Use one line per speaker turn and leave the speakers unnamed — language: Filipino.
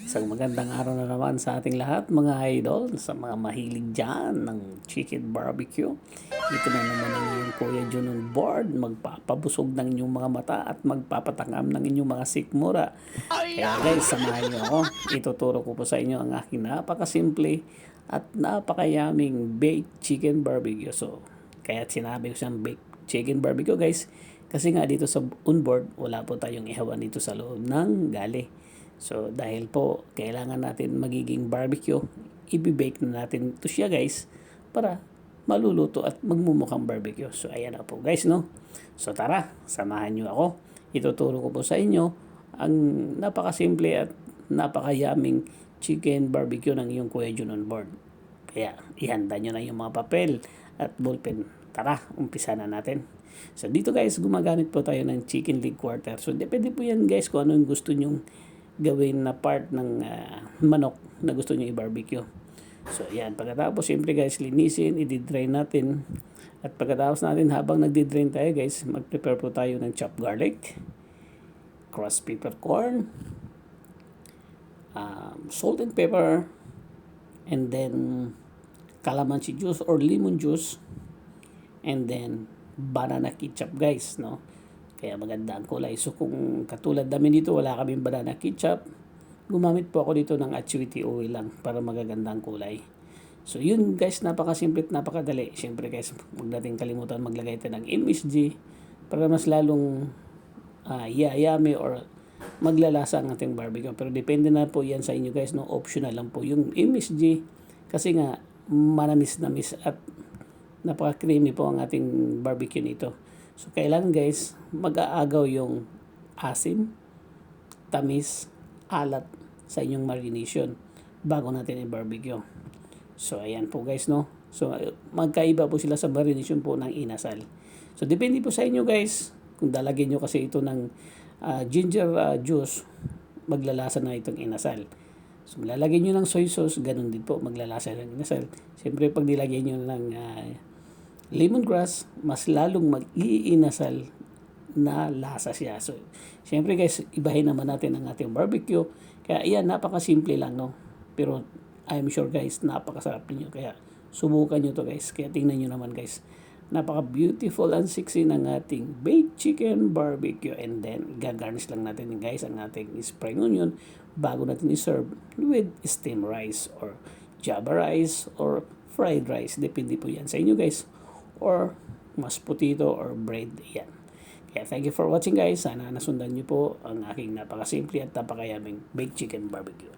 Isang magandang araw na naman sa ating lahat mga idol, sa mga mahilig dyan ng chicken barbecue. Ito na naman ang iyong Kuya Jun on board, magpapabusog ng inyong mga mata at magpapatangam ng inyong mga sikmura. Kaya guys, samahan niyo ako. Ituturo ko po sa inyo ang aking napakasimple at napakayaming baked chicken barbecue. So, kaya sinabi ko siyang baked chicken barbecue guys, kasi nga dito sa onboard, wala po tayong ihawan dito sa loob ng gali. So, dahil po, kailangan natin magiging barbecue, ibibake na natin ito siya guys, para maluluto at magmumukhang barbecue. So, ayan na po guys, no? So, tara, samahan nyo ako. Ituturo ko po sa inyo ang napakasimple at napakayaming chicken barbecue ng iyong Kuya Jun on board. Kaya, ihanda nyo na yung mga papel at ballpen. Tara, umpisa na natin. So, dito guys, gumagamit po tayo ng chicken leg quarter. So, depende po yan guys kung ano yung gusto nyong gawin na part ng manok na gusto nyo i-barbecue. So, yan. Pagkatapos, siyempre guys, linisin, i-drain natin. At pagkatapos natin, habang nagdi-drain tayo guys, mag-prepare po tayo ng chopped garlic, crushed peppercorn, salt and pepper, and then calamansi juice or lemon juice, and then banana ketchup guys, no? Kaya maganda ang kulay. So kung katulad namin dito, wala kaming banana ketchup, gumamit po ako dito ng achuity oil lang para magaganda ang kulay. So yun guys, napakasimple at napakadali. Siyempre guys, huwag natin kalimutan maglagay tayo ng MSG para mas lalong yummy or maglalasa ang ating barbecue. Pero depende na po yan sa inyo guys, no? Optional lang po yung MSG kasi nga manamis-namis at napaka-creamy po ang ating barbecue nito. So, kailangan guys, mag-aagaw yung asim, tamis, alat sa inyong marination bago natin i-barbecue. So, ayan po guys, no? So, magkaiba po sila sa marination po ng inasal. So, depende po sa inyo guys. Kung dalagyan nyo kasi ito ng ginger juice, maglalasa na itong inasal. So, lalagyan nyo ng soy sauce, ganun din po, maglalasa ng inasal. Siyempre, pag nilagyan nyo ng lemongrass, mas lalong mag-iinasal na lasa siya. So, siyempre guys, ibahin naman natin ang ating barbecue. Kaya iyan, napakasimple lang, no? Pero I'm sure guys, napakasarap niyo. Kaya subukan nyo to guys. Kaya tingnan nyo naman guys. Napaka-beautiful and sexy ng ating baked chicken barbecue. And then, gagarnish lang natin guys ang ating spring onion bago natin i-serve with steamed rice or java rice or fried rice. Depende po yan sa inyo guys. Or mashed potato or bread. Yan. Kaya thank you for watching guys. Sana nasundan nyo po ang aking napakasimple at napakayaming baked chicken barbecue.